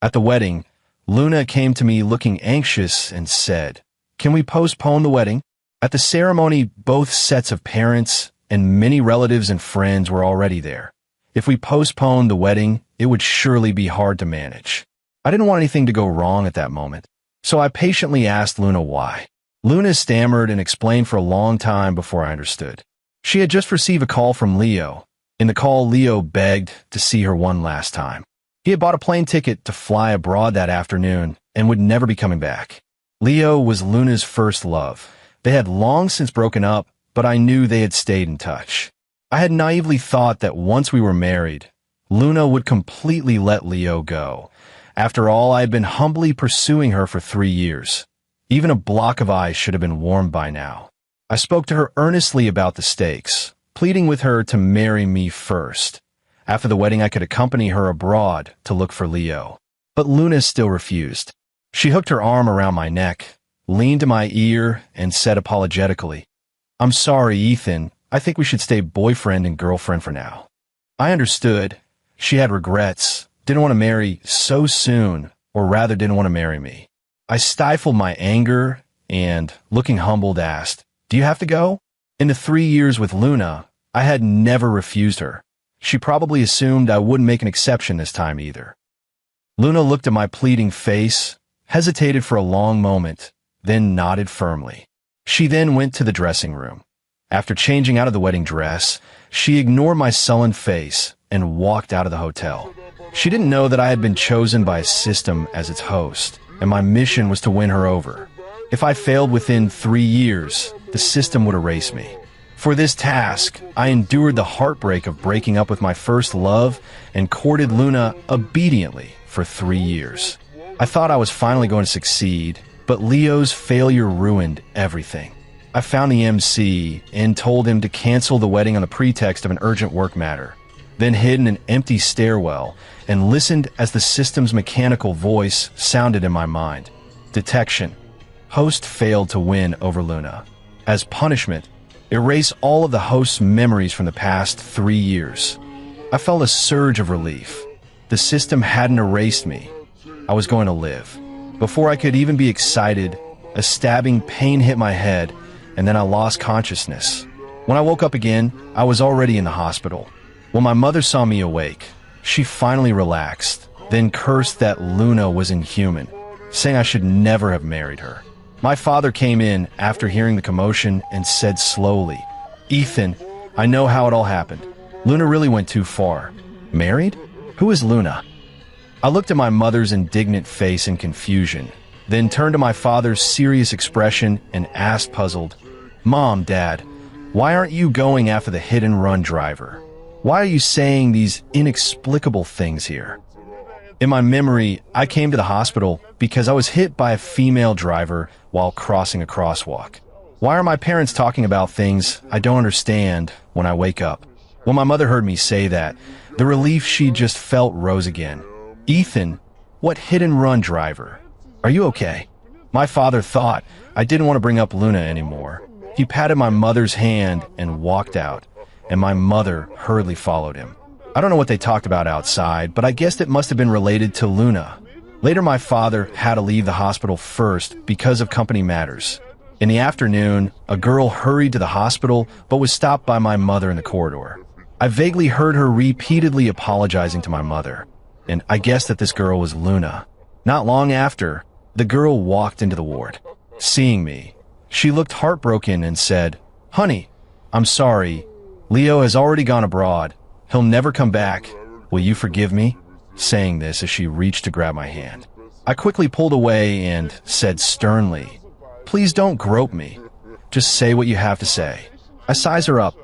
At the wedding, Luna came to me looking anxious and said, "Can we postpone the wedding?" At the ceremony, both sets of parents and many relatives and friends were already there. If we postponed the wedding, it would surely be hard to manage. I didn't want anything to go wrong at that moment, so I patiently asked Luna why. Luna stammered and explained for a long time before I understood. She had just received a call from Leo. In the call, Leo begged to see her one last time. He had bought a plane ticket to fly abroad that afternoon and would never be coming back. Leo was Luna's first love. They had long since broken up, but I knew they had stayed in touch. I had naively thought that once we were married, Luna would completely let Leo go. After all, I had been humbly pursuing her for 3 years. Even a block of ice should have been warmed by now. I spoke to her earnestly about the stakes, pleading with her to marry me first. After the wedding, I could accompany her abroad to look for Leo. But Luna still refused. She hooked her arm around my neck, leaned to my ear, and said apologetically, "I'm sorry, Ethan. I think we should stay boyfriend and girlfriend for now." I understood. She had regrets, didn't want to marry so soon, or rather didn't want to marry me. I stifled my anger and, looking humbled, asked, "Do you have to go?" In the 3 years with Luna, I had never refused her. She probably assumed I wouldn't make an exception this time either. Luna looked at my pleading face, hesitated for a long moment, then nodded firmly. She then went to the dressing room. After changing out of the wedding dress, she ignored my sullen face and walked out of the hotel. She didn't know that I had been chosen by a system as its host, and my mission was to win her over. If I failed within 3 years, the system would erase me. For this task, I endured the heartbreak of breaking up with my first love and courted Luna obediently for 3 years. I thought I was finally going to succeed, but Leo's failure ruined everything. I found the MC and told him to cancel the wedding on the pretext of an urgent work matter, then hid in an empty stairwell and listened as the system's mechanical voice sounded in my mind. Detection. Host failed to win over Luna. As punishment, erase all of the host's memories from the past 3 years. I felt a surge of relief. The system hadn't erased me. I was going to live. Before I could even be excited, a stabbing pain hit my head, and then I lost consciousness. When I woke up again, I was already in the hospital. When my mother saw me awake, she finally relaxed, then cursed that Luna was inhuman, saying I should never have married her. My father came in after hearing the commotion and said slowly, "Ethan, I know how it all happened. Luna really went too far. Married? Who is Luna?" I looked at my mother's indignant face in confusion, then turned to my father's serious expression and asked puzzled, "Mom, Dad, why aren't you going after the hit-and-run driver? Why are you saying these inexplicable things here?" In my memory, I came to the hospital because I was hit by a female driver while crossing a crosswalk. Why are my parents talking about things I don't understand when I wake up? When my mother heard me say that, the relief she just felt rose again. "Ethan, what hit-and-run driver? Are you okay?" My father thought I didn't want to bring up Luna anymore. He patted my mother's hand and walked out, and my mother hurriedly followed him. I don't know what they talked about outside, but I guessed it must have been related to Luna. Later, my father had to leave the hospital first because of company matters. In the afternoon, a girl hurried to the hospital but was stopped by my mother in the corridor. I vaguely heard her repeatedly apologizing to my mother, and I guessed that this girl was Luna. Not long after, the girl walked into the ward. Seeing me, she looked heartbroken and said, "Honey, I'm sorry. Leo has already gone abroad. He'll never come back. Will you forgive me?" Saying this as she reached to grab my hand. I quickly pulled away and said sternly, "Please don't grope me. Just say what you have to say." I sized her up.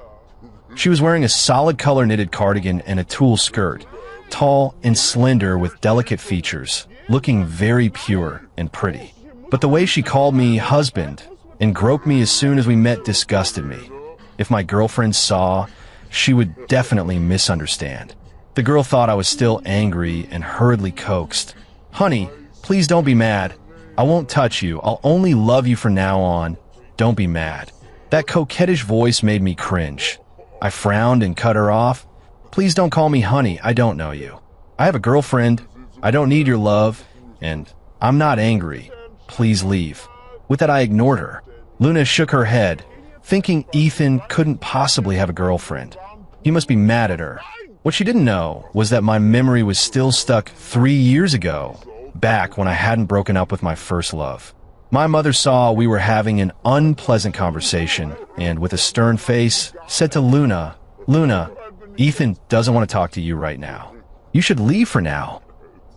She was wearing a solid color knitted cardigan and a tulle skirt, tall and slender with delicate features, looking very pure and pretty. But the way she called me husband and groped me as soon as we met disgusted me. If my girlfriend saw, she would definitely misunderstand. The girl thought I was still angry and hurriedly coaxed, "Honey, please don't be mad. I won't touch you. I'll only love you from now on. Don't be mad." That coquettish voice made me cringe. I frowned and cut her off. "Please don't call me honey. I don't know you. I have a girlfriend. I don't need your love, and I'm not angry. Please leave. With that, I ignored her. Luna shook her head, thinking Ethan couldn't possibly have a girlfriend. He must be mad at her. What she didn't know was that my memory was still stuck 3 years ago, back when I hadn't broken up with my first love. My mother saw we were having an unpleasant conversation, and with a stern face, said to Luna, "Luna, Ethan doesn't want to talk to you right now. You should leave for now."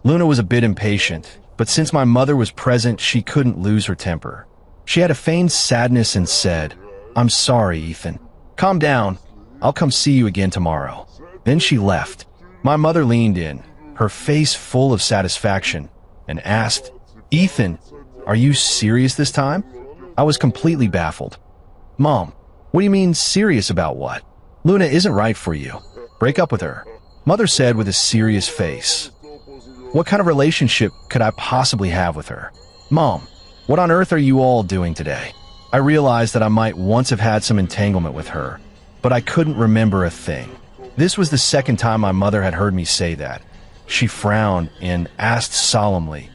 Luna was a bit impatient, but since my mother was present, she couldn't lose her temper. She had a feigned sadness and said, "I'm sorry, Ethan. Calm down. I'll come see you again tomorrow." Then she left. My mother leaned in, her face full of satisfaction, and asked, "Ethan, are you serious this time?" I was completely baffled. "Mom, what do you mean serious about what? Luna isn't right for you. Break up with her," Mother said with a serious face. "What kind of relationship could I possibly have with her? Mom, what on earth are you all doing today?" I realized that I might once have had some entanglement with her, but I couldn't remember a thing. This was the second time my mother had heard me say that. She frowned and asked solemnly,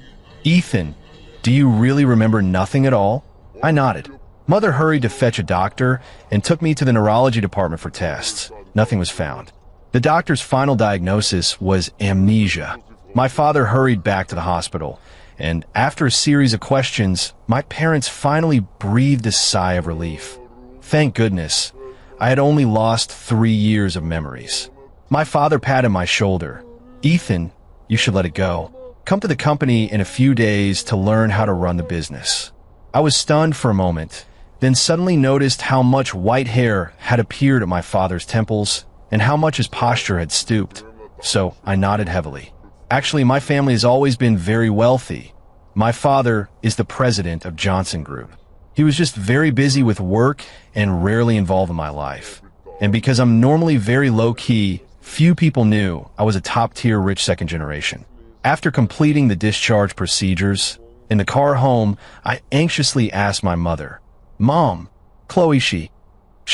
"Ethan, do you really remember nothing at all?" I nodded. Mother hurried to fetch a doctor and took me to the neurology department for tests. Nothing was found. The doctor's final diagnosis was amnesia. My father hurried back to the hospital, and after a series of questions, my parents finally breathed a sigh of relief. Thank goodness, I had only lost 3 years of memories. My father patted my shoulder. "Ethan, you should let it go. Come to the company in a few days to learn how to run the business." I was stunned for a moment, then suddenly noticed how much white hair had appeared at my father's temples and how much his posture had stooped. So I nodded heavily. Actually, my family has always been very wealthy. My father is the president of Johnson Group. He was just very busy with work and rarely involved in my life. And because I'm normally very low-key, few people knew I was a top-tier rich second generation. After completing the discharge procedures, in the car home, I anxiously asked my mother, "Mom, Chloe, she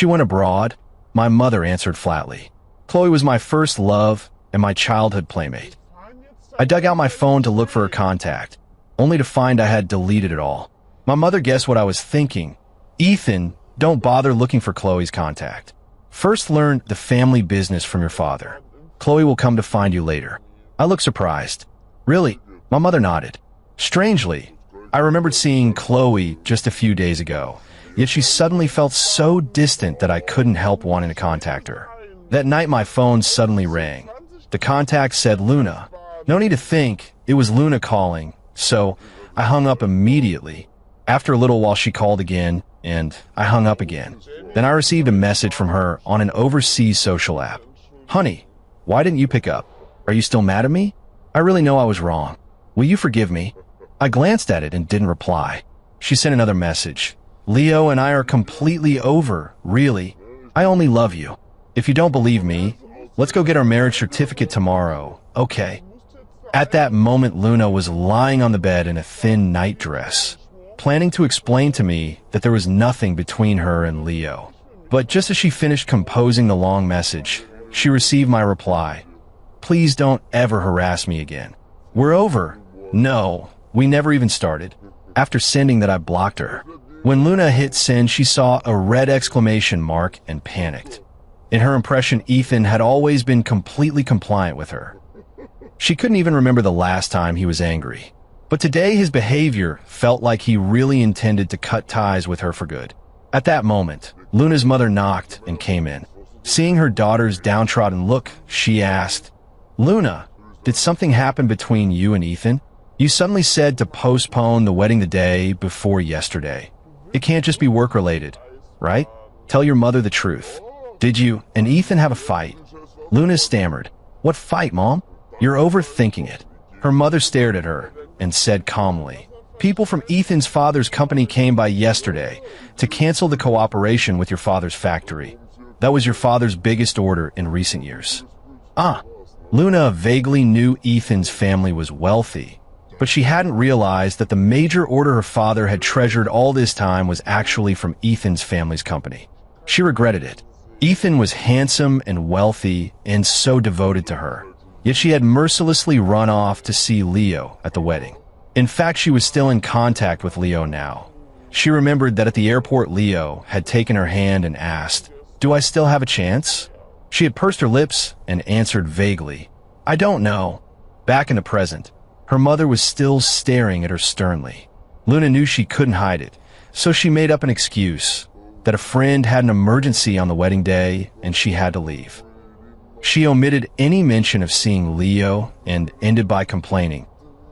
went abroad?" My mother answered flatly. Chloe was my first love and my childhood playmate. I dug out my phone to look for her contact, only to find I had deleted it all. My mother guessed what I was thinking. "Ethan, don't bother looking for Chloe's contact. First learn the family business from your father. Chloe will come to find you later." I looked surprised. "Really?" My mother nodded. Strangely, I remembered seeing Chloe just a few days ago, yet she suddenly felt so distant that I couldn't help wanting to contact her. That night my phone suddenly rang. The contact said Luna. No need to think, it was Luna calling, so I hung up immediately. After a little while she called again, and I hung up again. Then I received a message from her on an overseas social app. "Honey, why didn't you pick up? Are you still mad at me? I really know I was wrong. Will you forgive me?" I glanced at it and didn't reply. She sent another message. "Leo and I are completely over, really. I only love you. If you don't believe me, let's go get our marriage certificate tomorrow, okay?" At that moment, Luna was lying on the bed in a thin nightdress, planning to explain to me that there was nothing between her and Leo. But just as she finished composing the long message, she received my reply. "Please don't ever harass me again. We're over." No, we never even started. After sending that, I blocked her. When Luna hit send, she saw a red exclamation mark and panicked. In her impression, Ethan had always been completely compliant with her. She couldn't even remember the last time he was angry. But today his behavior felt like he really intended to cut ties with her for good. At that moment, Luna's mother knocked and came in. Seeing her daughter's downtrodden look, she asked, "Luna, did something happen between you and Ethan? You suddenly said to postpone the wedding the day before yesterday. It can't just be work-related, right? Tell your mother the truth. Did you and Ethan have a fight?" Luna stammered, "What fight, Mom? You're overthinking it." Her mother stared at her and said calmly, "People from Ethan's father's company came by yesterday to cancel the cooperation with your father's factory. That was your father's biggest order in recent years." Luna vaguely knew Ethan's family was wealthy, but she hadn't realized that the major order her father had treasured all this time was actually from Ethan's family's company. She regretted it. Ethan was handsome and wealthy and so devoted to her. Yet she had mercilessly run off to see Leo at the wedding. In fact, she was still in contact with Leo now. She remembered that at the airport Leo had taken her hand and asked, "Do I still have a chance?" She had pursed her lips and answered vaguely, "I don't know." Back in the present, her mother was still staring at her sternly. Luna knew she couldn't hide it, so she made up an excuse that a friend had an emergency on the wedding day and she had to leave. She omitted any mention of seeing Leo and ended by complaining,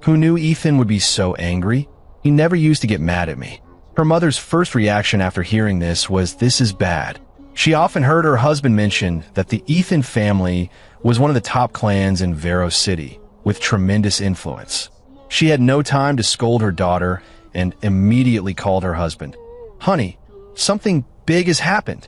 "Who knew Ethan would be so angry? He never used to get mad at me." Her mother's first reaction after hearing this was, "This is bad." She often heard her husband mention that the Ethan family was one of the top clans in Vero City, with tremendous influence. She had no time to scold her daughter and immediately called her husband. "Honey, something big has happened."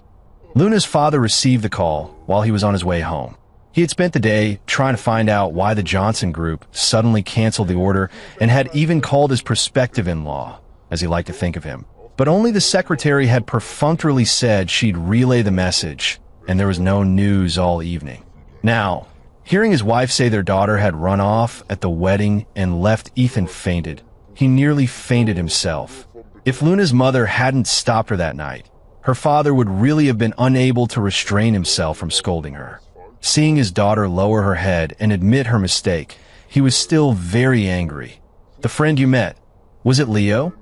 Luna's father received the call while he was on his way home. He had spent the day trying to find out why the Johnson group suddenly canceled the order and had even called his prospective in-law, as he liked to think of him. But only the secretary had perfunctorily said she'd relay the message, and there was no news all evening. Now, hearing his wife say their daughter had run off at the wedding and left Ethan fainted, he nearly fainted himself. If Luna's mother hadn't stopped her that night, her father would really have been unable to restrain himself from scolding her. Seeing his daughter lower her head and admit her mistake, he was still very angry. "The friend you met, was it Leo?"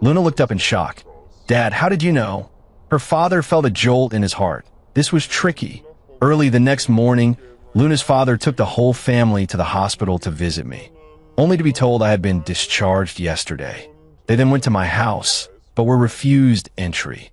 Luna looked up in shock. "Dad, how did you know?" Her father felt a jolt in his heart. This was tricky. Early the next morning, Luna's father took the whole family to the hospital to visit me, only to be told I had been discharged yesterday. They then went to my house, but were refused entry.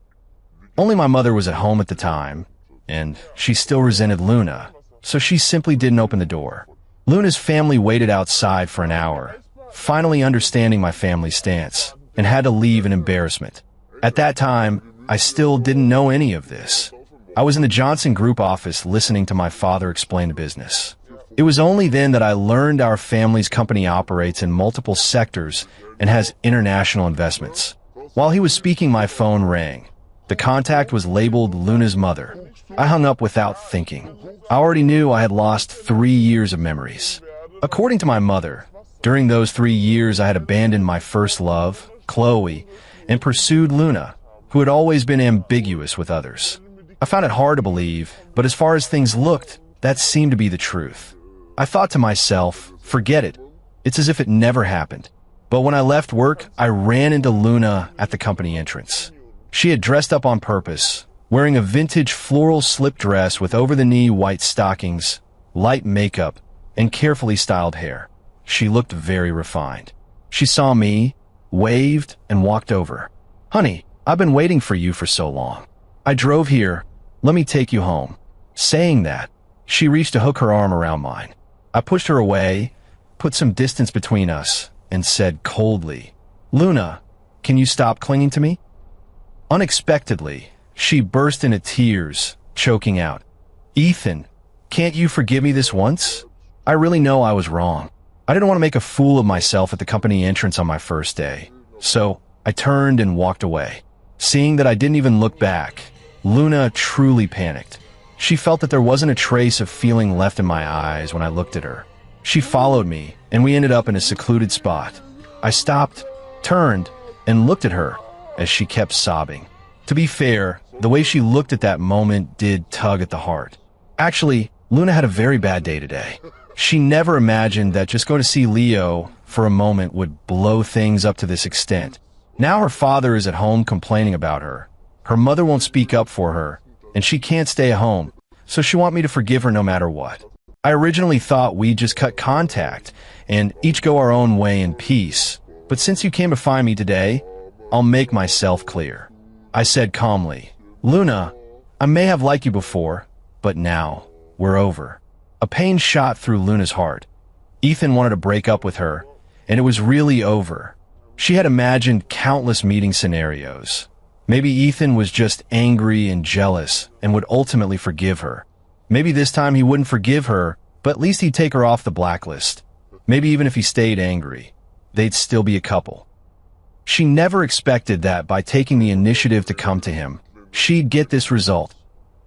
Only my mother was at home at the time, and she still resented Luna, so she simply didn't open the door. Luna's family waited outside for an hour, finally understanding my family's stance, and had to leave in embarrassment. At that time, I still didn't know any of this. I was in the Johnson Group office listening to my father explain the business. It was only then that I learned our family's company operates in multiple sectors and has international investments. While he was speaking, my phone rang. The contact was labeled Luna's mother. I hung up without thinking. I already knew I had lost 3 years of memories. According to my mother, during those 3 years I had abandoned my first love, Chloe, and pursued Luna, who had always been ambiguous with others. I found it hard to believe, but as far as things looked, that seemed to be the truth. I thought to myself, forget it. It's as if it never happened. But when I left work, I ran into Luna at the company entrance. She had dressed up on purpose, wearing a vintage floral slip dress with over-the-knee white stockings, light makeup, and carefully styled hair. She looked very refined. She saw me, waved, and walked over. "Honey, I've been waiting for you for so long. I drove here. Let me take you home." Saying that, she reached to hook her arm around mine. I pushed her away, put some distance between us, and said coldly, "Luna, can you stop clinging to me?" Unexpectedly, she burst into tears, choking out, "Ethan, can't you forgive me this once? I really know I was wrong. I didn't want to make a fool of myself at the company entrance on my first day, so I turned and walked away." Seeing that I didn't even look back, Luna truly panicked. She felt that there wasn't a trace of feeling left in my eyes when I looked at her. She followed me, and we ended up in a secluded spot. I stopped, turned, and looked at her as she kept sobbing. To be fair, the way she looked at that moment did tug at the heart. Actually, Luna had a very bad day today. She never imagined that just going to see Leo for a moment would blow things up to this extent. Now her father is at home complaining about her. Her mother won't speak up for her, and she can't stay at home, so she wants me to forgive her no matter what. I originally thought we'd just cut contact and each go our own way in peace, but since you came to find me today, I'll make myself clear. I said calmly, "Luna, I may have liked you before, but now we're over." A pain shot through Luna's heart. Ethan wanted to break up with her, and it was really over. She had imagined countless meeting scenarios. Maybe Ethan was just angry and jealous and would ultimately forgive her. Maybe this time he wouldn't forgive her, but at least he'd take her off the blacklist. Maybe even if he stayed angry, they'd still be a couple. She never expected that by taking the initiative to come to him, she'd get this result.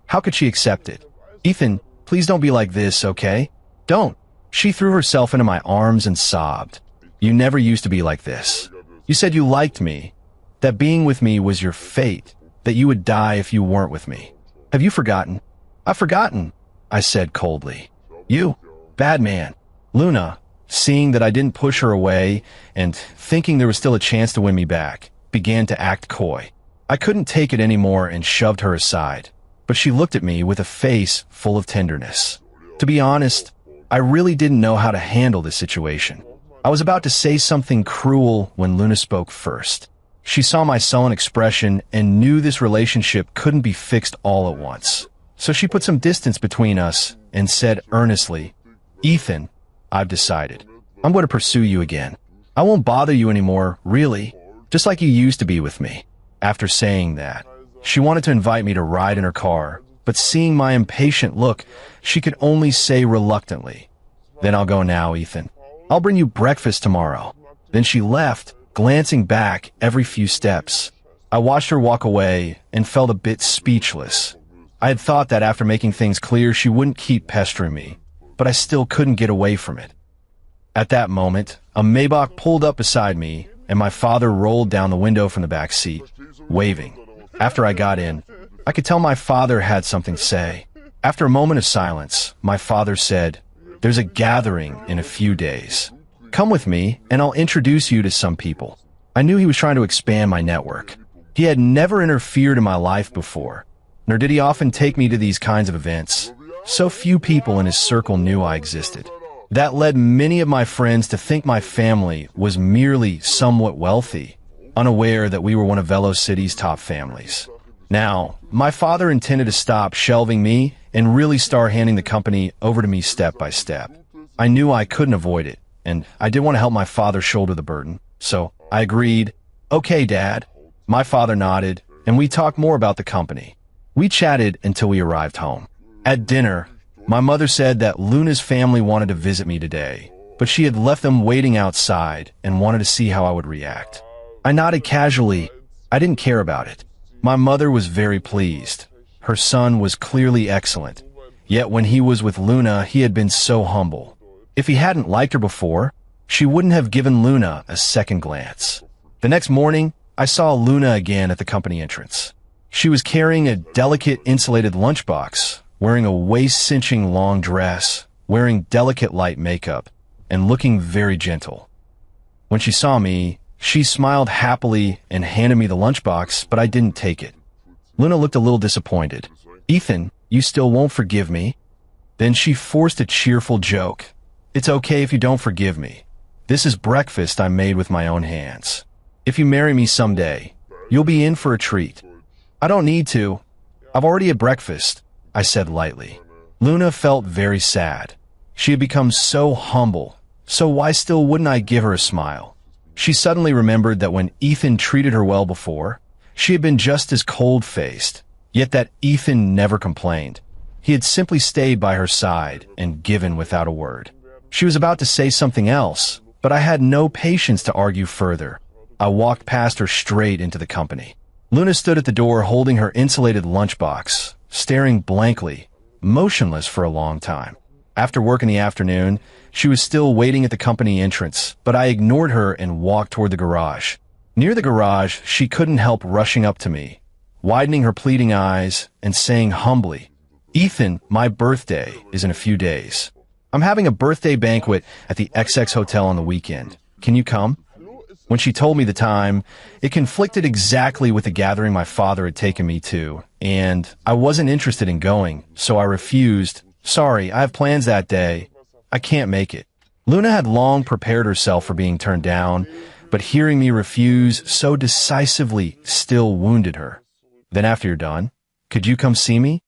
How could she accept it? "Ethan, please don't be like this, okay? Don't. She threw herself into my arms and sobbed. You never used to be like this. You said you liked me, that being with me was your fate, that you would die if you weren't with me. Have you forgotten? I've forgotten, I said coldly. You, bad man. Luna, seeing that I didn't push her away and thinking there was still a chance to win me back, began to act coy. I couldn't take it anymore and shoved her aside, but she looked at me with a face full of tenderness. To be honest, I really didn't know how to handle this situation. I was about to say something cruel when Luna spoke first. She saw my sullen expression and knew this relationship couldn't be fixed all at once. So she put some distance between us and said earnestly, Ethan, I've decided. I'm going to pursue you again. I won't bother you anymore, really, just like you used to be with me. After saying that, she wanted to invite me to ride in her car, but seeing my impatient look, she could only say reluctantly, Then I'll go now, Ethan. I'll bring you breakfast tomorrow. Then she left, glancing back every few steps. I watched her walk away and felt a bit speechless. I had thought that after making things clear, she wouldn't keep pestering me, but I still couldn't get away from it. At that moment, a Maybach pulled up beside me, and my father rolled down the window from the back seat, waving. After I got in, I could tell my father had something to say. After a moment of silence, my father said, There's a gathering in a few days. Come with me, and I'll introduce you to some people. I knew he was trying to expand my network. He had never interfered in my life before, nor did he often take me to these kinds of events. So few people in his circle knew I existed. That led many of my friends to think my family was merely somewhat wealthy, unaware that we were one of Velocity's top families. Now, my father intended to stop shelving me and really start handing the company over to me step by step. I knew I couldn't avoid it, and I didn't want to help my father shoulder the burden, so I agreed. Okay, Dad. My father nodded, and we talked more about the company. We chatted until we arrived home. At dinner, my mother said that Luna's family wanted to visit me today, but she had left them waiting outside and wanted to see how I would react. I nodded casually. I didn't care about it. My mother was very pleased. Her son was clearly excellent. Yet when he was with Luna, he had been so humble. If he hadn't liked her before, she wouldn't have given Luna a second glance. The next morning, I saw Luna again at the company entrance. She was carrying a delicate insulated lunchbox, wearing a waist-cinching long dress, wearing delicate light makeup, and looking very gentle. When she saw me, she smiled happily and handed me the lunchbox, but I didn't take it. Luna looked a little disappointed. Ethan, you still won't forgive me? Then she forced a cheerful joke. It's okay if you don't forgive me. This is breakfast I made with my own hands. If you marry me someday, you'll be in for a treat. I don't need to. I've already had breakfast, I said lightly. Luna felt very sad. She had become so humble, so why still wouldn't I give her a smile? She suddenly remembered that when Ethan treated her well before, she had been just as cold-faced, yet that Ethan never complained. He had simply stayed by her side and given without a word. She was about to say something else, but I had no patience to argue further. I walked past her straight into the company. Luna stood at the door holding her insulated lunchbox, staring blankly, motionless for a long time. After work in the afternoon, she was still waiting at the company entrance, but I ignored her and walked toward the garage. Near the garage, she couldn't help rushing up to me, widening her pleading eyes and saying humbly, Ethan, my birthday is in a few days. I'm having a birthday banquet at the XX Hotel on the weekend. Can you come? When she told me the time, it conflicted exactly with the gathering my father had taken me to, and I wasn't interested in going, so I refused. Sorry, I have plans that day. I can't make it. Luna had long prepared herself for being turned down, but hearing me refuse so decisively still wounded her. Then after you're done, could you come see me?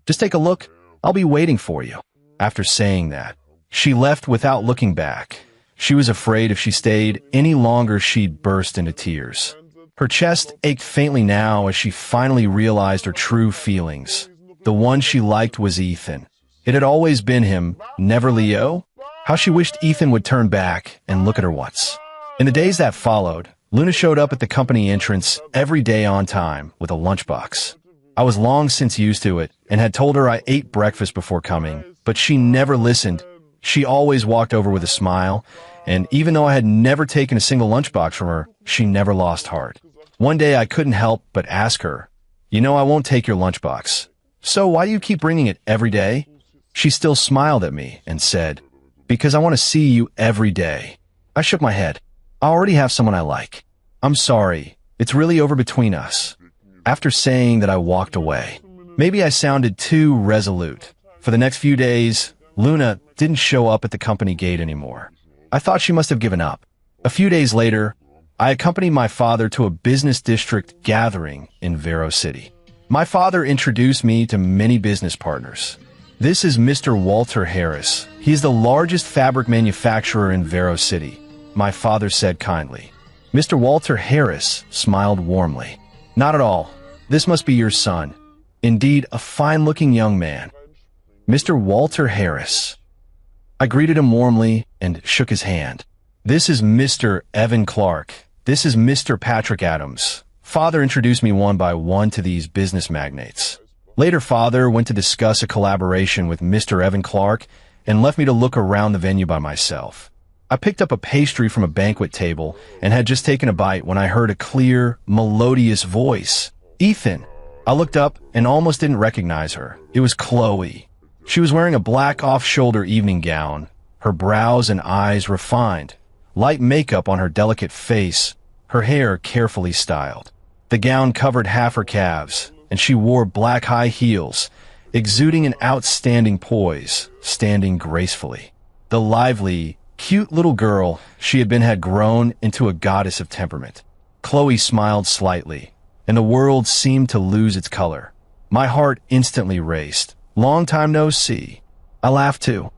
Just take a look. I'll be waiting for you. After saying that, she left without looking back. She was afraid if she stayed any longer, she'd burst into tears. Her chest ached faintly now as she finally realized her true feelings. The one she liked was Ethan. It had always been him, never Leo. How she wished Ethan would turn back and look at her once. In the days that followed, Luna showed up at the company entrance every day on time with a lunchbox. I was long since used to it and had told her I ate breakfast before coming, but she never listened. She always walked over with a smile, and even though I had never taken a single lunchbox from her, she never lost heart. One day I couldn't help but ask her, "You know I won't take your lunchbox. So why do you keep bringing it every day?" She still smiled at me and said, "Because I want to see you every day." I shook my head. "I already have someone I like. I'm sorry. It's really over between us." After saying that, I walked away. Maybe I sounded too resolute. For the next few days, Luna didn't show up at the company gate anymore. I thought she must have given up. A few days later, I accompanied my father to a business district gathering in Vero City. My father introduced me to many business partners. "This is Mr. Walter Harris. He's the largest fabric manufacturer in Vero City," my father said kindly. Mr. Walter Harris smiled warmly. "Not at all. This must be your son. Indeed, a fine-looking young man. Mr. Walter Harris." I greeted him warmly and shook his hand. "This is Mr. Evan Clark. This is Mr. Patrick Adams." Father introduced me one by one to these business magnates. Later, Father went to discuss a collaboration with Mr. Evan Clark and left me to look around the venue by myself. I picked up a pastry from a banquet table and had just taken a bite when I heard a clear, melodious voice. "Ethan." I looked up and almost didn't recognize her. It was Chloe. She was wearing a black off-shoulder evening gown, her brows and eyes refined, light makeup on her delicate face, her hair carefully styled. The gown covered half her calves, and she wore black high heels, exuding an outstanding poise, standing gracefully. The lively, cute little girl she had grown into a goddess of temperament. Chloe smiled slightly, and the world seemed to lose its color. My heart instantly raced. "Long time no see." I laughed too.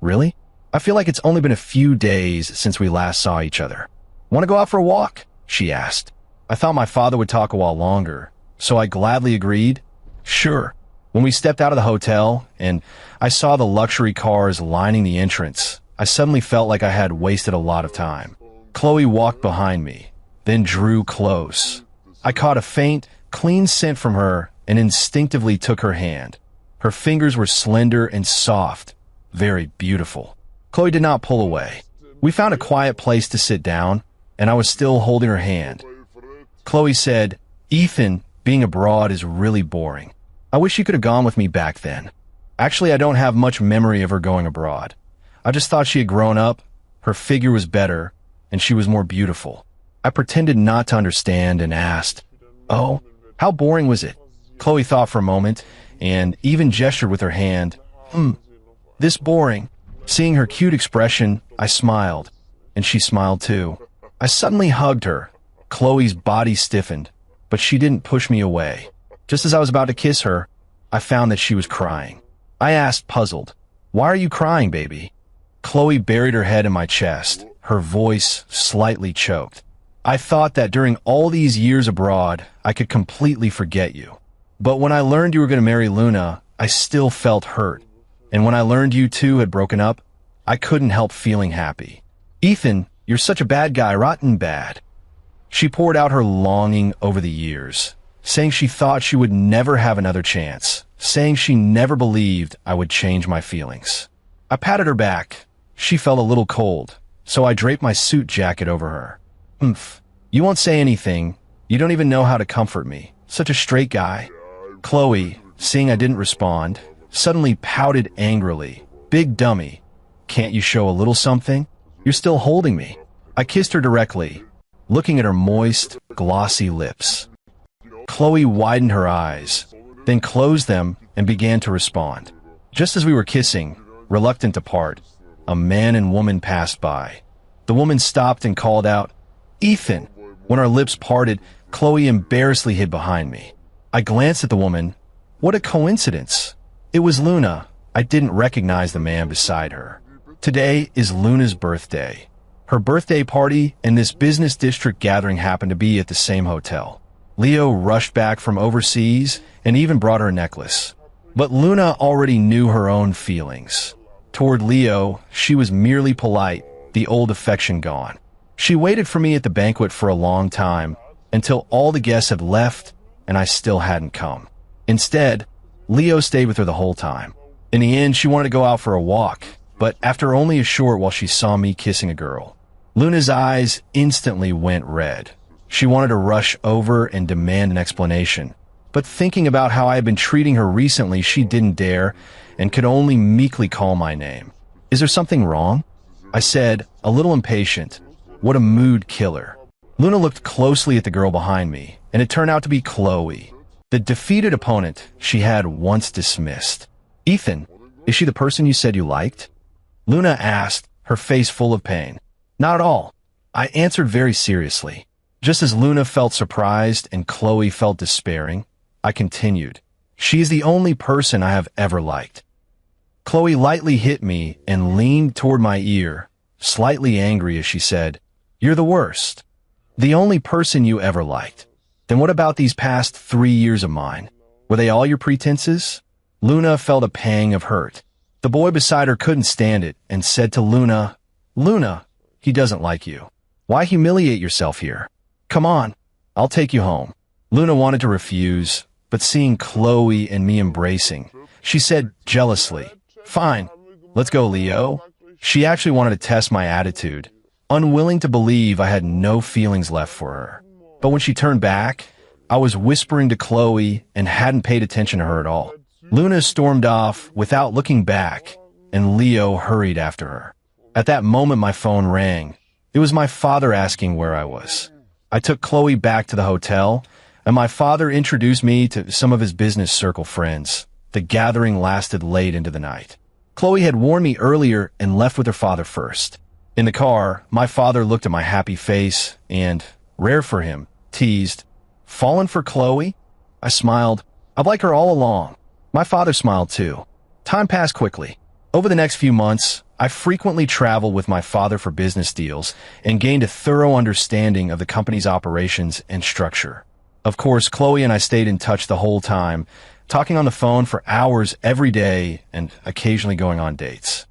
"Really? I feel like it's only been a few days since we last saw each other." "Want to go out for a walk?" she asked. I thought my father would talk a while longer, so I gladly agreed. "Sure." When we stepped out of the hotel and I saw the luxury cars lining the entrance, I suddenly felt like I had wasted a lot of time. Chloe walked behind me, then drew close. I caught a faint, clean scent from her and instinctively took her hand. Her fingers were slender and soft, very beautiful. Chloe did not pull away. We found a quiet place to sit down, and I was still holding her hand. Chloe said, "Ethan, being abroad is really boring. I wish you could have gone with me back then." Actually, I don't have much memory of her going abroad. I just thought she had grown up, her figure was better, and she was more beautiful. I pretended not to understand and asked, "Oh, how boring was it?" Chloe thought for a moment, and even gestured with her hand. This boring." Seeing her cute expression, I smiled, and she smiled too. I suddenly hugged her. Chloe's body stiffened, but she didn't push me away. Just as I was about to kiss her, I found that she was crying. I asked, puzzled, "Why are you crying, baby?" Chloe buried her head in my chest, her voice slightly choked. "I thought that during all these years abroad, I could completely forget you. But when I learned you were going to marry Luna, I still felt hurt. And when I learned you two had broken up, I couldn't help feeling happy. Ethan, you're such a bad guy, rotten bad." She poured out her longing over the years, saying she thought she would never have another chance, saying she never believed I would change my feelings. I patted her back. She felt a little cold, so I draped my suit jacket over her. You won't say anything. You don't even know how to comfort me. Such a straight guy." Chloe, seeing I didn't respond, suddenly pouted angrily. "Big dummy. Can't you show a little something? You're still holding me." I kissed her directly, looking at her moist, glossy lips. Chloe widened her eyes, then closed them and began to respond. Just as we were kissing, reluctant to part, a man and woman passed by. The woman stopped and called out, "Ethan." When our lips parted, Chloe embarrassedly hid behind me. I glanced at the woman. What a coincidence. It was Luna. I didn't recognize the man beside her. Today is Luna's birthday. Her birthday party and this business district gathering happened to be at the same hotel. Leo rushed back from overseas and even brought her a necklace. But Luna already knew her own feelings. Toward Leo, she was merely polite, the old affection gone. She waited for me at the banquet for a long time, until all the guests had left and I still hadn't come. Instead, Leo stayed with her the whole time. In the end, she wanted to go out for a walk, but after only a short while she saw me kissing a girl. Luna's eyes instantly went red. She wanted to rush over and demand an explanation. But thinking about how I had been treating her recently, she didn't dare and could only meekly call my name. "Is there something wrong?" I said, a little impatient. What a mood killer. Luna looked closely at the girl behind me, and it turned out to be Chloe, the defeated opponent she had once dismissed. "Ethan, is she the person you said you liked?" Luna asked, her face full of pain. "Not at all," I answered very seriously. Just as Luna felt surprised and Chloe felt despairing, I continued, "She is the only person I have ever liked." Chloe lightly hit me and leaned toward my ear, slightly angry as she said, "You're the worst. The only person you ever liked. Then what about these past 3 years of mine? Were they all your pretenses?" Luna felt a pang of hurt. The boy beside her couldn't stand it and said to Luna, "Luna, he doesn't like you. Why humiliate yourself here? Come on, I'll take you home." Luna wanted to refuse, but seeing Chloe and me embracing, she said jealously, "Fine, let's go, Leo." She actually wanted to test my attitude, unwilling to believe I had no feelings left for her. But when she turned back, I was whispering to Chloe and hadn't paid attention to her at all. Luna stormed off without looking back, and Leo hurried after her. At that moment, my phone rang. It was my father asking where I was. I took Chloe back to the hotel, and my father introduced me to some of his business circle friends. The gathering lasted late into the night. Chloe had warned me earlier and left with her father first. In the car, my father looked at my happy face and, rare for him, teased, "Fallen for Chloe?" I smiled. "I'd like her all along." My father smiled too. Time passed quickly. Over the next few months, I frequently traveled with my father for business deals and gained a thorough understanding of the company's operations and structure. Of course, Chloe and I stayed in touch the whole time, talking on the phone for hours every day and occasionally going on dates.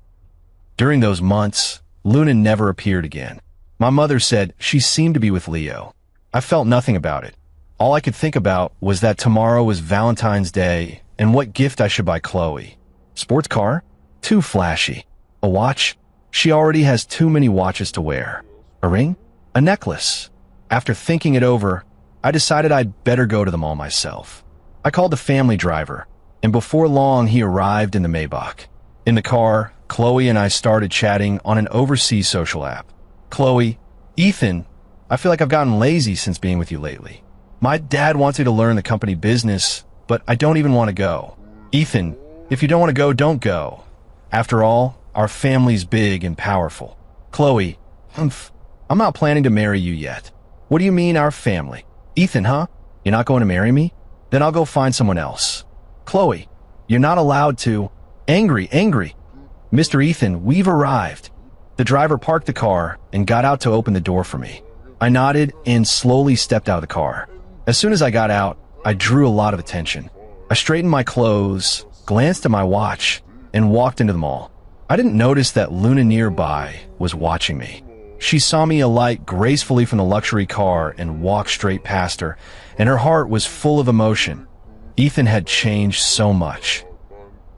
During those months, Luna never appeared again. My mother said she seemed to be with Leo. I felt nothing about it. All I could think about was that tomorrow was Valentine's Day and what gift I should buy Chloe. Sports car? Too flashy. A watch? She already has too many watches to wear. A ring? A necklace? After thinking it over, I decided I'd better go to the mall myself. I called the family driver, and before long he arrived in the Maybach. In the car, Chloe and I started chatting on an overseas social app. "Chloe, Ethan, I feel like I've gotten lazy since being with you lately. My dad wants me to learn the company business, but I don't even want to go. Ethan, if you don't want to go, don't go. After all, our family's big and powerful." "Chloe, I'm not planning to marry you yet." "What do you mean, our family?" "Ethan, huh? You're not going to marry me? Then I'll go find someone else." "Chloe, you're not allowed to." Angry. "Mr. Ethan, we've arrived." The driver parked the car and got out to open the door for me. I nodded and slowly stepped out of the car. As soon as I got out, I drew a lot of attention. I straightened my clothes, glanced at my watch, and walked into the mall. I didn't notice that Luna nearby was watching me. She saw me alight gracefully from the luxury car and walk straight past her, and her heart was full of emotion. Ethan had changed so much.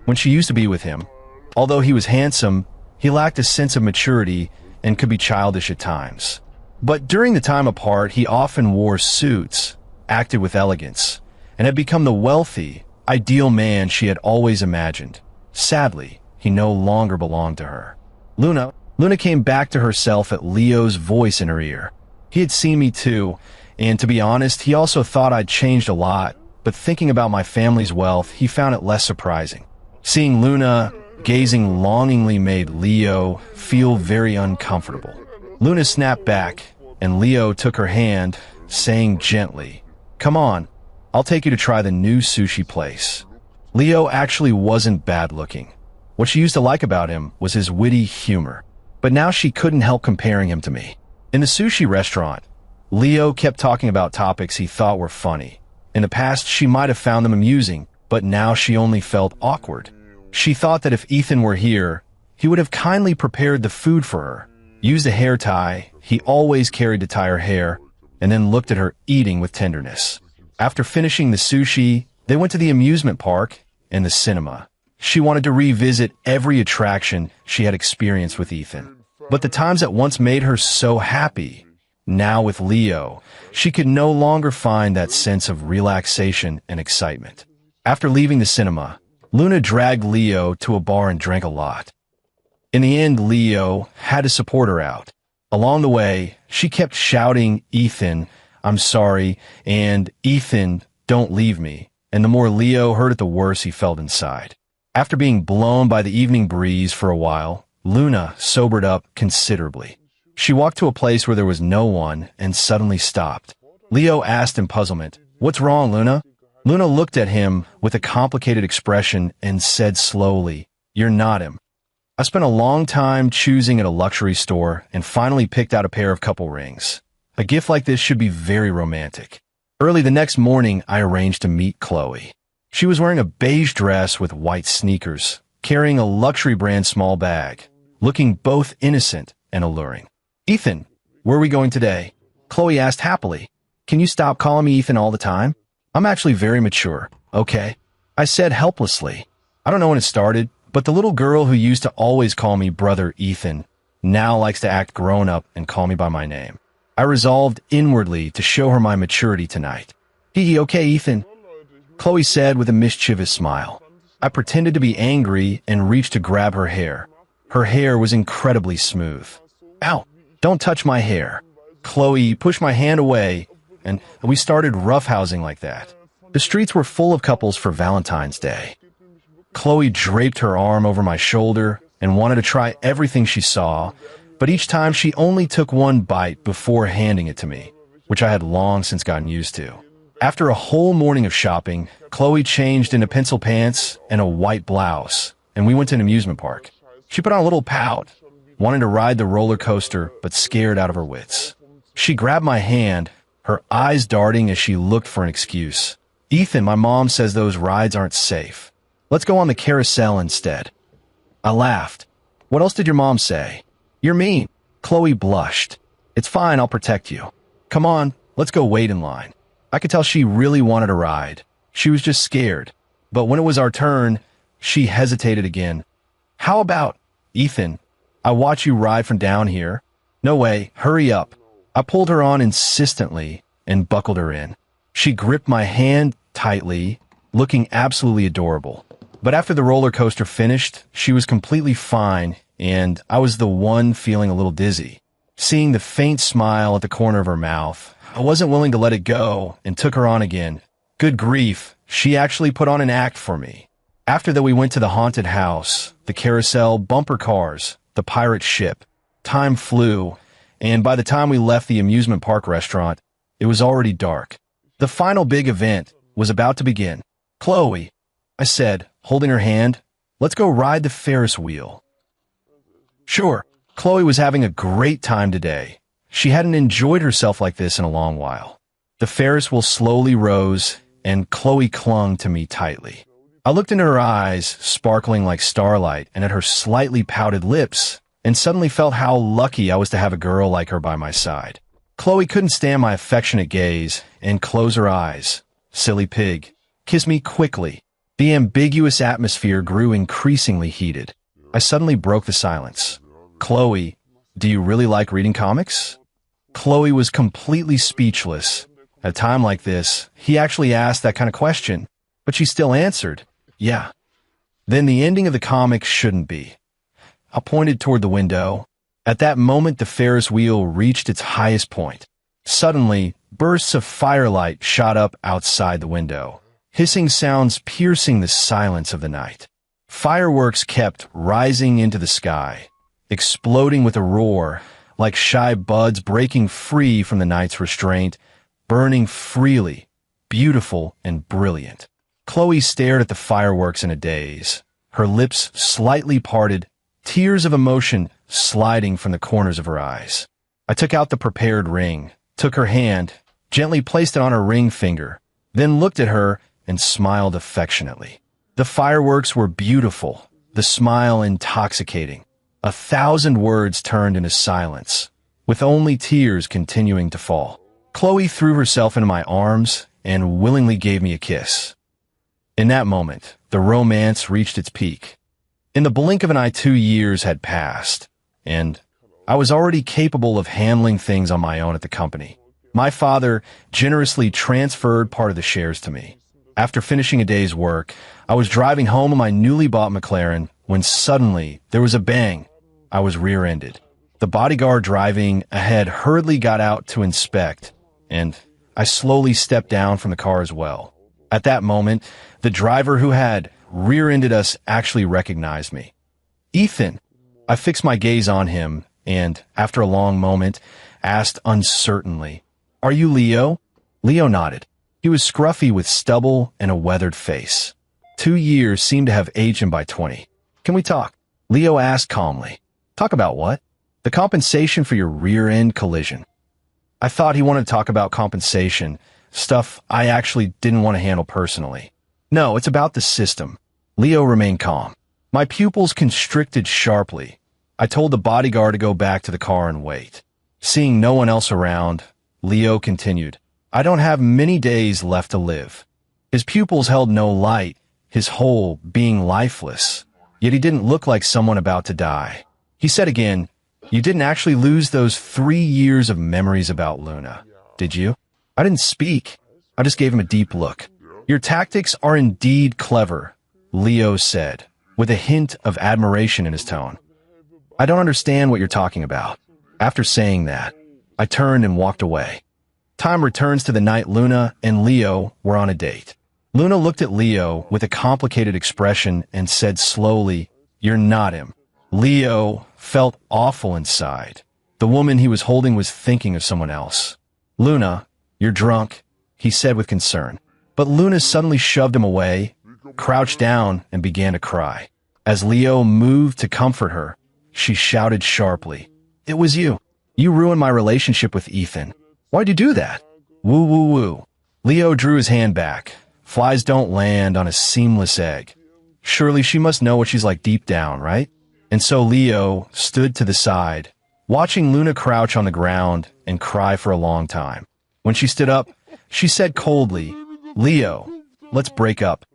When she used to be with him, although he was handsome, he lacked a sense of maturity and could be childish at times. But during the time apart, he often wore suits, acted with elegance, and had become the wealthy, ideal man she had always imagined. Sadly, he no longer belonged to her. Luna came back to herself at Leo's voice in her ear. He had seen me too, and to be honest, he also thought I'd changed a lot, but thinking about my family's wealth, he found it less surprising. Seeing Luna gazing longingly made Leo feel very uncomfortable. Luna snapped back, and Leo took her hand, saying gently, "Come on, I'll take you to try the new sushi place." Leo actually wasn't bad looking. What she used to like about him was his witty humor, but now she couldn't help comparing him to me. In the sushi restaurant, Leo kept talking about topics he thought were funny. In the past, she might have found them amusing, but now she only felt awkward. She thought that if Ethan were here, he would have kindly prepared the food for her, used a hair tie he always carried to tie her hair, and then looked at her eating with tenderness. After finishing the sushi, they went to the amusement park and the cinema. She wanted to revisit every attraction she had experienced with Ethan. But the times that once made her so happy, now with Leo, she could no longer find that sense of relaxation and excitement. After leaving the cinema, Luna dragged Leo to a bar and drank a lot. In the end, Leo had to support her out. Along the way, she kept shouting, "Ethan, I'm sorry," and "Ethan, don't leave me." And the more Leo heard it, the worse he felt inside. After being blown by the evening breeze for a while, Luna sobered up considerably. She walked to a place where there was no one and suddenly stopped. Leo asked in puzzlement, "What's wrong, Luna?" Luna looked at him with a complicated expression and said slowly, "You're not him. I spent a long time choosing at a luxury store and finally picked out a pair of couple rings. A gift like this should be very romantic." Early the next morning, I arranged to meet Chloe. She was wearing a beige dress with white sneakers, carrying a luxury brand small bag, looking both innocent and alluring. "Ethan, where are we going today?" Chloe asked happily. "Can you stop calling me Ethan all the time? I'm actually very mature, okay?" I said helplessly. I don't know when it started, but the little girl who used to always call me brother Ethan now likes to act grown up and call me by my name. I resolved inwardly to show her my maturity tonight. "Hee, okay, Ethan," Chloe said with a mischievous smile. I pretended to be angry and reached to grab her hair. Her hair was incredibly smooth. "Ow, don't touch my hair." Chloe pushed my hand away, and we started roughhousing like that. The streets were full of couples for Valentine's Day. Chloe draped her arm over my shoulder and wanted to try everything she saw, but each time she only took one bite before handing it to me, which I had long since gotten used to. After a whole morning of shopping, Chloe changed into pencil pants and a white blouse, and we went to an amusement park. She put on a little pout, wanting to ride the roller coaster, but scared out of her wits. She grabbed my hand, her eyes darting as she looked for an excuse. "Ethan, my mom says those rides aren't safe. Let's go on the carousel instead." I laughed. "What else did your mom say?" "You're mean." Chloe blushed. "It's fine, I'll protect you. Come on, let's go wait in line." I could tell she really wanted a ride. She was just scared. But when it was our turn, she hesitated again. "How about, Ethan, I watch you ride from down here." "No way, hurry up." I pulled her on insistently and buckled her in. She gripped my hand tightly, looking absolutely adorable. But after the roller coaster finished, she was completely fine, and I was the one feeling a little dizzy. Seeing the faint smile at the corner of her mouth, I wasn't willing to let it go and took her on again. Good grief, she actually put on an act for me. After that, we went to the haunted house, the carousel, bumper cars, the pirate ship. Time flew, and by the time we left the amusement park restaurant, it was already dark. The final big event was about to begin. "Chloe," I said, holding her hand, "let's go ride the Ferris wheel." Sure, Chloe was having a great time today. She hadn't enjoyed herself like this in a long while. The Ferris wheel slowly rose, and Chloe clung to me tightly. I looked into her eyes, sparkling like starlight, and at her slightly pouted lips, and suddenly felt how lucky I was to have a girl like her by my side. Chloe couldn't stand my affectionate gaze and closed her eyes. "Silly pig. Kiss me quickly." The ambiguous atmosphere grew increasingly heated. I suddenly broke the silence. "Chloe, do you really like reading comics?" Chloe was completely speechless. At a time like this, he actually asked that kind of question, but she still answered, "Yeah." Then the ending of the comic shouldn't be. I pointed toward the window. At that moment, the Ferris wheel reached its highest point. Suddenly, bursts of firelight shot up outside the window, hissing sounds piercing the silence of the night. Fireworks kept rising into the sky, exploding with a roar, like shy buds breaking free from the night's restraint, burning freely, beautiful and brilliant. Chloe stared at the fireworks in a daze, her lips slightly parted, tears of emotion sliding from the corners of her eyes. I took out the prepared ring, took her hand, gently placed it on her ring finger, then looked at her and smiled affectionately. The fireworks were beautiful, the smile intoxicating. 1,000 words turned into silence, with only tears continuing to fall. Chloe threw herself into my arms and willingly gave me a kiss. In that moment, the romance reached its peak. In the blink of an eye, 2 years had passed, and I was already capable of handling things on my own at the company. My father generously transferred part of the shares to me. After finishing a day's work, I was driving home in my newly bought McLaren when suddenly there was a bang. I was rear-ended. The bodyguard driving ahead hurriedly got out to inspect, and I slowly stepped down from the car as well. At that moment, the driver who had rear-ended us actually recognized me. "Ethan." I fixed my gaze on him and, after a long moment, asked uncertainly, "Are you Leo?" Leo nodded. He was scruffy with stubble and a weathered face. 2 years seemed to have aged him by 20. "Can we talk?" Leo asked calmly. "Talk about what?" "The compensation for your rear-end collision." I thought he wanted to talk about compensation, stuff I actually didn't want to handle personally. "No, it's about the system." Leo remained calm. My pupils constricted sharply. I told the bodyguard to go back to the car and wait. Seeing no one else around, Leo continued, "I don't have many days left to live." His pupils held no light, his whole being lifeless, yet he didn't look like someone about to die. He said again, "You didn't actually lose those 3 years of memories about Luna, did you?" I didn't speak. I just gave him a deep look. "Your tactics are indeed clever," Leo said, with a hint of admiration in his tone. "I don't understand what you're talking about." After saying that, I turned and walked away. Time returns to the night Luna and Leo were on a date. Luna looked at Leo with a complicated expression and said slowly, "You're not him." Leo felt awful inside. The woman he was holding was thinking of someone else. "Luna, you're drunk," he said with concern. But Luna suddenly shoved him away, crouched down, and began to cry. As Leo moved to comfort her, she shouted sharply, "It was you. You ruined my relationship with Ethan. Why'd you do that?" "Woo, woo, woo." Leo drew his hand back. Flies don't land on a seamless egg. Surely she must know what she's like deep down, right? And so Leo stood to the side, watching Luna crouch on the ground and cry for a long time. When she stood up, she said coldly, "Leo, let's break up."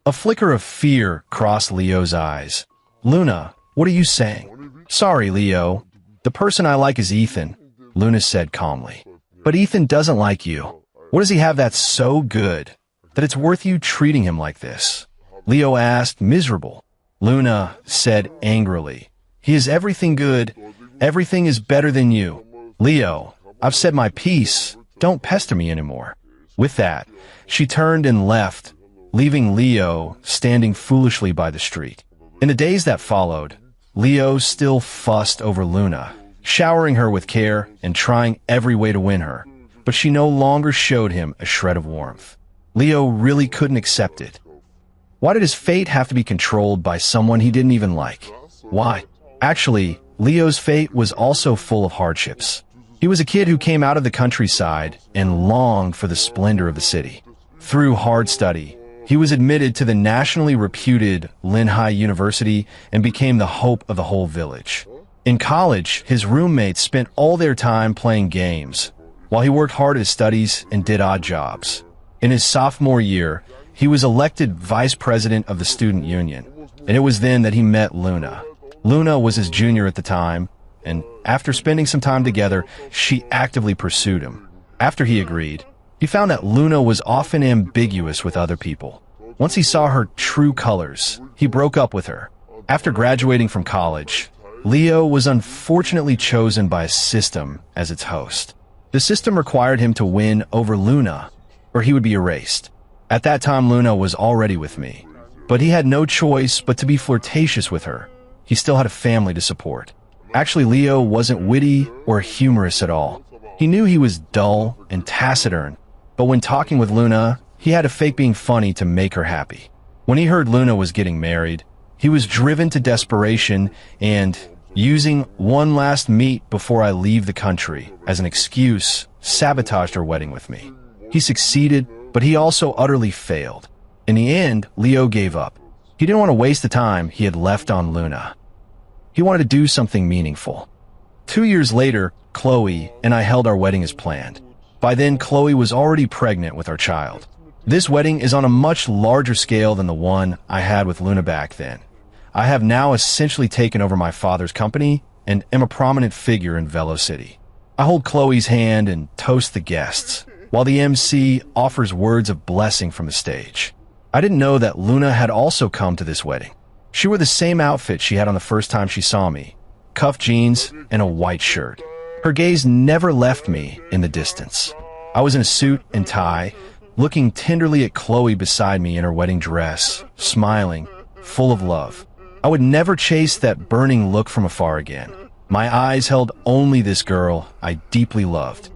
A flicker of fear crossed Leo's eyes. "Luna, what are you saying?" "Sorry, Leo. The person I like is Ethan," Luna said calmly. "But Ethan doesn't like you. What does he have that's so good that it's worth you treating him like this?" Leo asked, miserable. Luna said angrily, "He is everything good. Everything is better than you." "Leo, I've said my piece. Don't pester me anymore." With that, she turned and left, leaving Leo standing foolishly by the street. In the days that followed, Leo still fussed over Luna, showering her with care and trying every way to win her, but she no longer showed him a shred of warmth. Leo really couldn't accept it. Why did his fate have to be controlled by someone he didn't even like? Why? Actually, Leo's fate was also full of hardships. He was a kid who came out of the countryside and longed for the splendor of the city. Through hard study, he was admitted to the nationally reputed Linhai University and became the hope of the whole village. In college, his roommates spent all their time playing games, while he worked hard at his studies and did odd jobs. In his sophomore year, he was elected vice president of the student union, and it was then that he met Luna. Luna was his junior at the time, and after spending some time together, she actively pursued him. After he agreed, he found that Luna was often ambiguous with other people. Once he saw her true colors, he broke up with her. After graduating from college, Leo was unfortunately chosen by a system as its host. The system required him to win over Luna, or he would be erased. At that time, Luna was already with me, but he had no choice but to be flirtatious with her. He still had a family to support. Actually, Leo wasn't witty or humorous at all. He knew he was dull and taciturn, but when talking with Luna, he had to fake being funny to make her happy. When he heard Luna was getting married, he was driven to desperation and, using "one last meet before I leave the country" as an excuse, sabotaged her wedding with me. He succeeded, but he also utterly failed. In the end, Leo gave up. He didn't want to waste the time he had left on Luna. He wanted to do something meaningful. 2 years later, Chloe and I held our wedding as planned. By then, Chloe was already pregnant with our child. This wedding is on a much larger scale than the one I had with Luna back then. I have now essentially taken over my father's company and am a prominent figure in Velo City. I hold Chloe's hand and toast the guests, while the MC offers words of blessing from the stage. I didn't know that Luna had also come to this wedding. She wore the same outfit she had on the first time she saw me, cuffed jeans and a white shirt. Her gaze never left me in the distance. I was in a suit and tie, looking tenderly at Chloe beside me in her wedding dress, smiling, full of love. I would never chase that burning look from afar again. My eyes held only this girl I deeply loved.